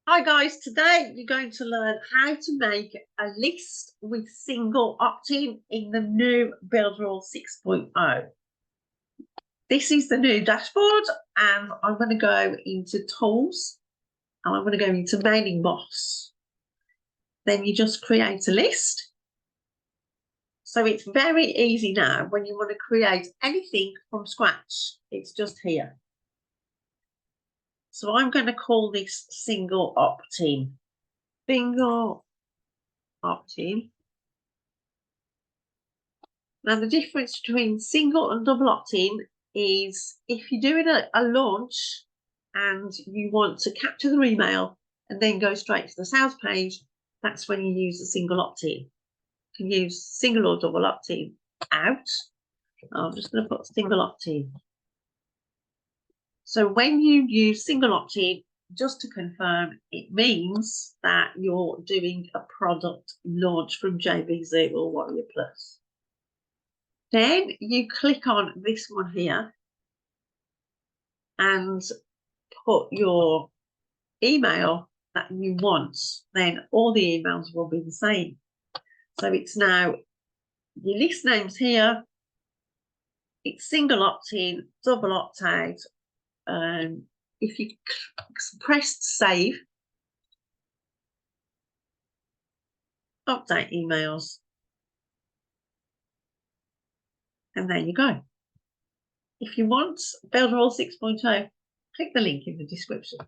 Hi guys, today you're going to learn how to make a list with single opt-in in the new Builderall 6.0. This is the new dashboard and I'm going to go into tools and I'm going to go into mailing box. Then you just create a list. So it's very easy now when you want to create anything from scratch. It's just here. So I'm going to call this single opt-in. Single opt-in. Now, the difference between single and double opt-in is if you're doing a launch and you want to capture the email and then go straight to the sales page, that's when you use the single opt-in. You can use single or double opt-in out. I'm just going to put single opt-in. So when you use single opt-in, just to confirm, it means that you're doing a product launch from JBZ or Warrior Plus. Then you click on this one here and put your email that you want. Then all the emails will be the same. So it's now your list names here. It's single opt-in, double opt-out. If you press save, update emails, and there you go. If you want Builderall 6.0, click the link in the description.